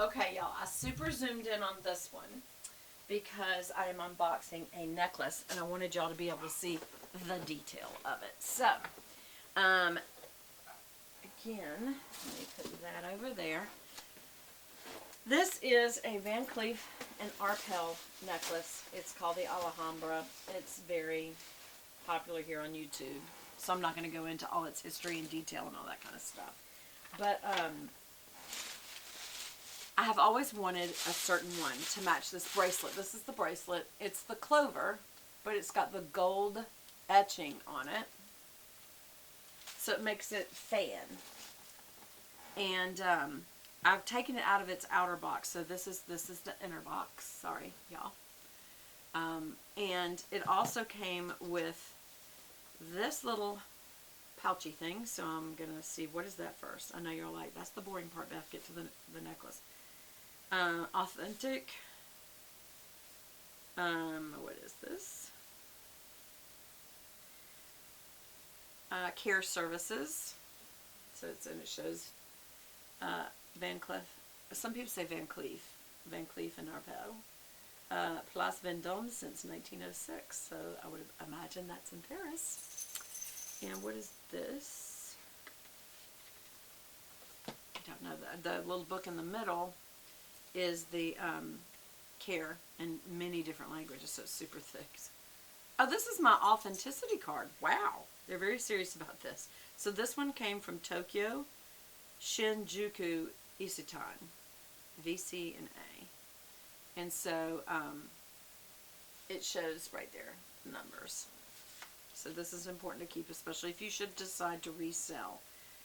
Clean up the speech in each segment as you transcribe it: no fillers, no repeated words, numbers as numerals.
Okay, y'all, I super zoomed in on this one because I am unboxing a necklace and I wanted y'all to be able to see the detail of it. So, again, let me put that over there. This is a Vancleef and Arpel necklace. It's called the Alhambra. It's very popular here on YouTube, so I'm not going to go into all its history and detail and all that kind of stuff. But I have always wanted a certain one to match this bracelet. This is the bracelet. It's the clover, but it's got the gold etching on it, so it makes it fan. And I've taken it out of its outer box, so this is the inner box. Sorry, y'all. And it also came with this little pouchy thing, so I'm gonna see, what is that first? I know you're like, that's the boring part, Beth. Get to the necklace. Authentic. What is this? Care services. So it shows Vancleef. Some people say Vancleef and Arpel. Place Vendôme since 1906. So I would imagine that's in Paris. And what is this? I don't know. The little book in the middle is the care in many different languages, so it's super thick. Oh, this is my authenticity card. Wow, they're very serious about this. So this one came from Tokyo Shinjuku Isetan, VC and A. And so it shows right there numbers. So this is important to keep, especially if you should decide to resell.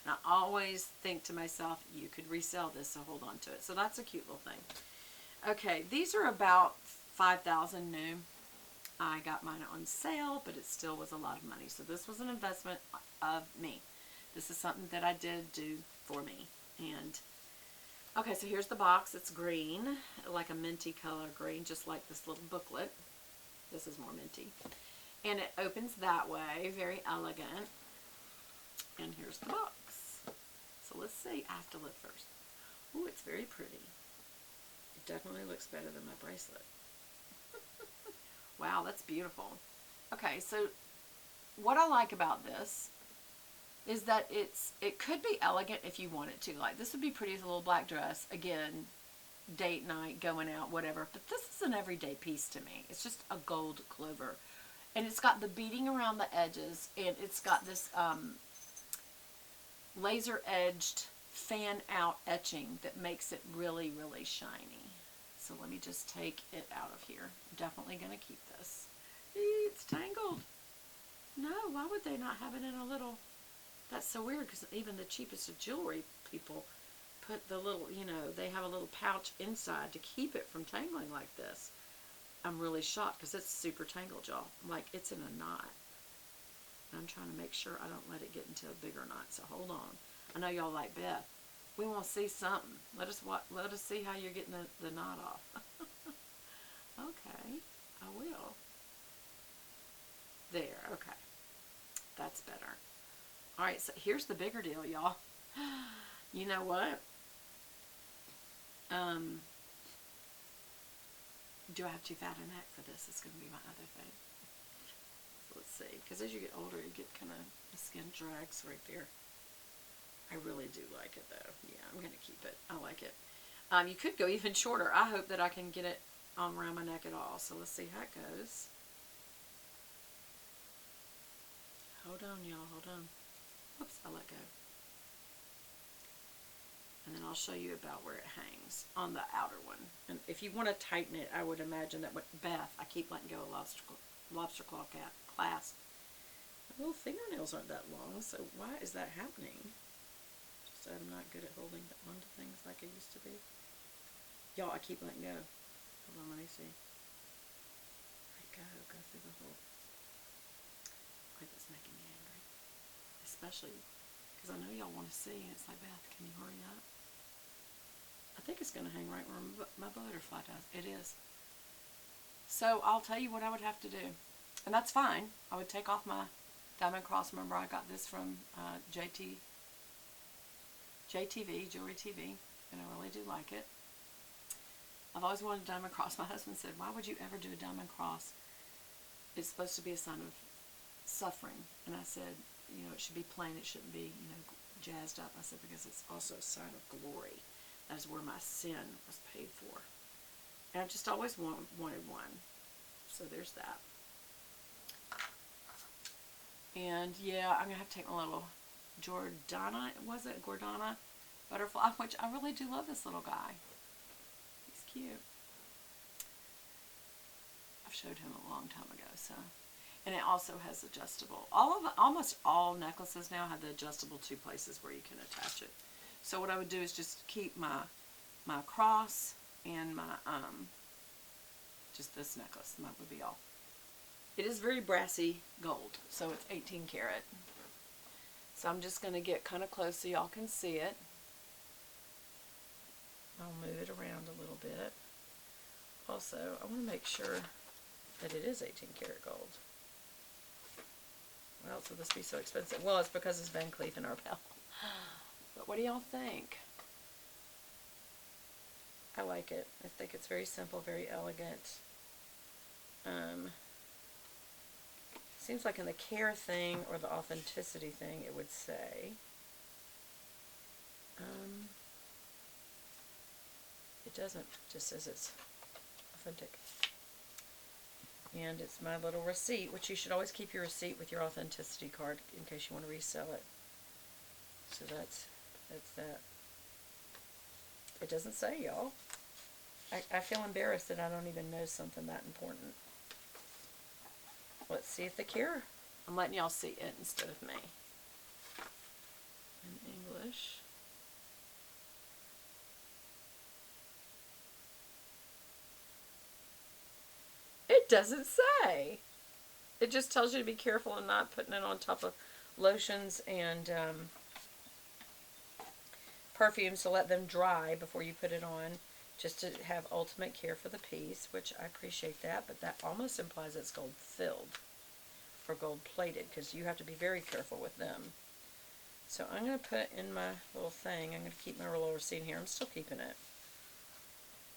And I always think to myself, you could resell this, so hold on to it. So that's a cute little thing. Okay, these are about 5,000 new. I got mine on sale, but it still was a lot of money. So this was an investment of me. This is something that I did do for me. And okay, so here's the box. It's green, like a minty color green, just like this little booklet. This is more minty. And it opens that way, very elegant. And here's the box. So let's see. I have to look first. Ooh, it's very pretty. It definitely looks better than my bracelet. Wow, that's beautiful. Okay, so what I like about this is that it could be elegant if you want it to. Like, this would be pretty as a little black dress. Again, date night, going out, whatever. But this is an everyday piece to me. It's just a gold clover. And it's got the beading around the edges, and it's got this laser-edged fan-out etching that makes it really, really shiny. So let me just take it out of here. I'm definitely going to keep this. It's tangled. No, why would they not have it in a little... That's so weird, because even the cheapest of jewelry people put the little, you know, they have a little pouch inside to keep it from tangling like this. I'm really shocked because it's super tangled, y'all. Like, it's in a knot. I'm trying to make sure I don't let it get into a bigger knot, so hold on. I know y'all like, Beth, we want to see something. Let us see how you're getting the knot off. Okay, I will. There, okay. That's better. Alright, so here's the bigger deal, y'all. You know what? Do I have too fat a neck for this? It's going to be my other thing. So let's see. Because as you get older, you get kind of, the skin drags right there. I really do like it, though. Yeah, I'm going to keep it. I like it. You could go even shorter. I hope that I can get it around my neck at all. So let's see how it goes. Hold on, y'all. Hold on. Whoops, I let go. And then I'll show you about where it hangs on the outer one. And if you want to tighten it, I would imagine that with Beth, I keep letting go of lobster claw clasp. My little fingernails aren't that long, so why is that happening? Just I'm not good at holding onto things like I used to be. Y'all, I keep letting go. Hold on, let me see. Let go through the hole. Like, it's making me angry. Especially because I know y'all want to see, and it's like, Beth, can you hurry up? I think it's going to hang right where my butterfly does. It is. So I'll tell you what I would have to do. And that's fine. I would take off my diamond cross. Remember, I got this from JTV, Jewelry TV, and I really do like it. I've always wanted a diamond cross. My husband said, why would you ever do a diamond cross? It's supposed to be a sign of suffering. And I said, you know, it should be plain. It shouldn't be, you know, jazzed up. I said, because it's also a sign of glory. That is where my sin was paid for. And I've just always wanted one. So there's that. And yeah, I'm going to have to take my little Jordana, was it? Gordana butterfly, which I really do love this little guy. He's cute. I've showed him a long time ago, so. And it also has adjustable. Almost all necklaces now have the adjustable 2 places where you can attach it. So what I would do is just keep my cross and my, just this necklace, and that would be all. It is very brassy gold, so it's 18 karat. So I'm just going to get kind of close so y'all can see it. I'll move it around a little bit. Also, I want to make sure that it is 18 karat gold. Why else would this be so expensive? Well, it's because it's Vancleef Arpel. But what do y'all think? I like it. I think it's very simple, very elegant. Seems like in the care thing or the authenticity thing it would say. It doesn't. It just says it's authentic. And it's my little receipt, which you should always keep your receipt with your authenticity card in case you want to resell it. So that's that. It doesn't say, y'all. I feel embarrassed that I don't even know something that important. Let's see if the care. I'm letting y'all see it instead of me. In English. It doesn't say. It just tells you to be careful and not putting it on top of lotions and perfumes to let them dry before you put it on. Just to have ultimate care for the piece, which I appreciate that, but that almost implies it's gold filled or gold plated, because you have to be very careful with them. So I'm going to put in my little thing, I'm going to keep my little receipt here. I'm still keeping it.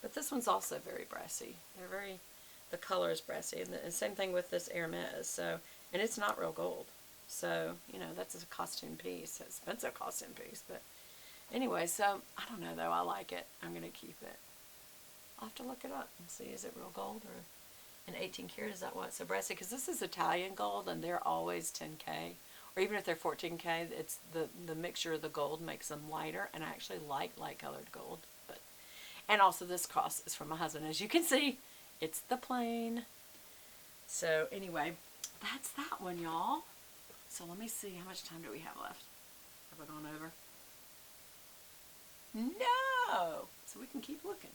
But this one's also very brassy. The color is brassy, and the same thing with this Hermes. So, and it's not real gold. So, you know, that's a costume piece, an expensive costume piece, but anyway, so I don't know though, I like it. I'm going to keep it. I'll have to look it up and see, is it real gold or an 18 karat? Is that why it's so brassy? Because this is Italian gold and they're always 10K. Or even if they're 14K, it's the mixture of the gold makes them lighter, and I actually like light colored gold. But and also this cross is from my husband. As you can see, it's the plain. So anyway, that's that one, y'all. So let me see, how much time do we have left? Have I gone over? No! So we can keep looking.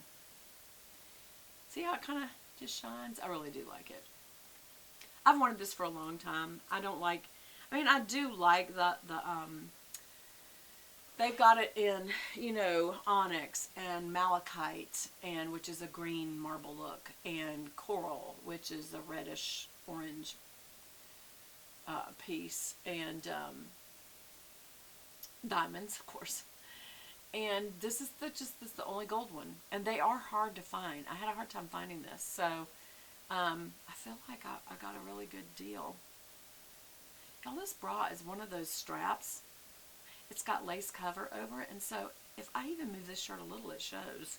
See how it kind of just shines? I really do like it. I've wanted this for a long time. I do like they've got it in, you know, onyx and malachite, and which is a green marble look, and coral, which is a reddish orange piece, and diamonds, of course. And this is the only gold one, and they are hard to find. I had a hard time finding this, so I feel like I got a really good deal. Y'all, this bra is one of those straps. It's got lace cover over it, and so if I even move this shirt a little, it shows.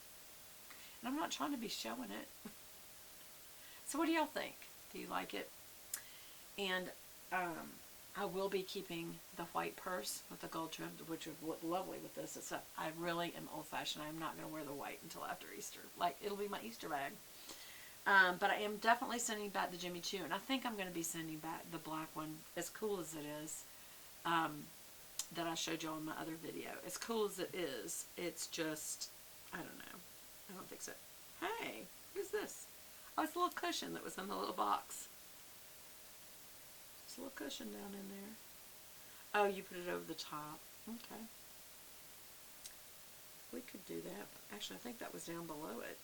And I'm not trying to be showing it. So what do y'all think? Do you like it? And I will be keeping the white purse with the gold trim, which would look lovely with this. I really am old-fashioned. I'm not going to wear the white until after Easter. Like, it'll be my Easter bag. But I am definitely sending back the Jimmy Choo, and I think I'm going to be sending back the black one, as cool as it is, that I showed y'all in my other video. As cool as it is, it's just, I don't know. I don't think so. Hey, who's this? Oh, it's a little cushion that was in the little box. A little cushion down in there. Oh, you put it over the top. Okay. We could do that. Actually, I think that was down below it.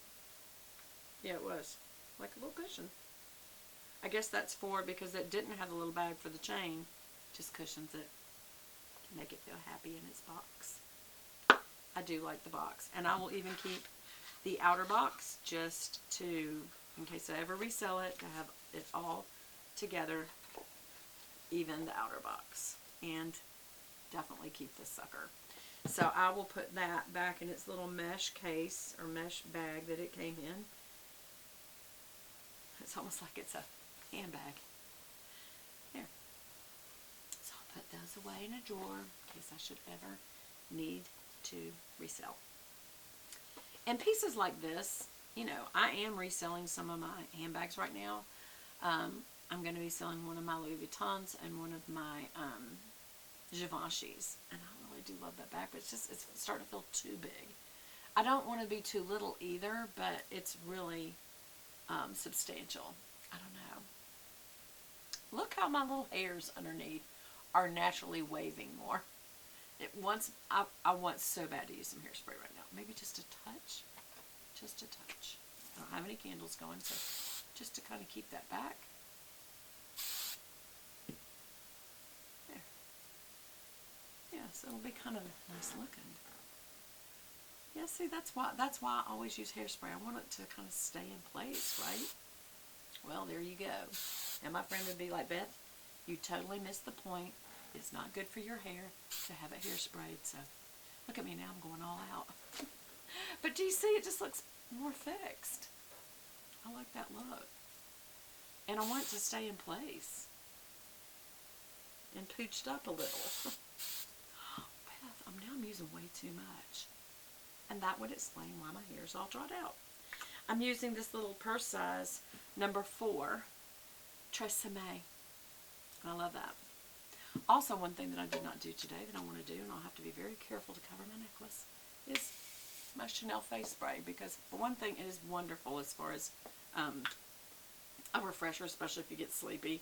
Yeah, it was. Like a little cushion. I guess that's for, because it didn't have a little bag for the chain. Just cushions it to make it feel happy in its box. I do like the box. And I will even keep the outer box just to, in case I ever resell it, to have it all together, even the outer box, and definitely keep this sucker. So I will put that back in its little mesh case or mesh bag that it came in. It's almost like it's a handbag. There. So I'll put those away in a drawer in case I should ever need to resell. And pieces like this, you know, I am reselling some of my handbags right now. I'm going to be selling one of my Louis Vuittons and one of my Givenchy's. And I really do love that bag, but it's starting to feel too big. I don't want to be too little either, but it's really substantial. I don't know. Look how my little hairs underneath are naturally waving more. I want so bad to use some hairspray right now. Maybe just a touch. Just a touch. I don't have any candles going, so just to kind of keep that back. There. Yeah, so it'll be kind of nice looking. Yeah, see, that's why I always use hairspray. I want it to kind of stay in place, right? Well, there you go. And my friend would be like, Beth, you totally missed the point. It's not good for your hair to have it hairsprayed. So look at me now, I'm going all out. But do you see, it just looks more fixed. I like that look. And I want it to stay in place. And pooched up a little. Beth, now I'm using way too much. And that would explain why my hair's all dried out. I'm using this little purse size, number 4, Tresemme. I love that. Also, one thing that I did not do today that I want to do, and I'll have to be very careful to cover my necklace, is my Chanel face spray. Because, for one thing, it is wonderful as far as a refresher, especially if you get sleepy.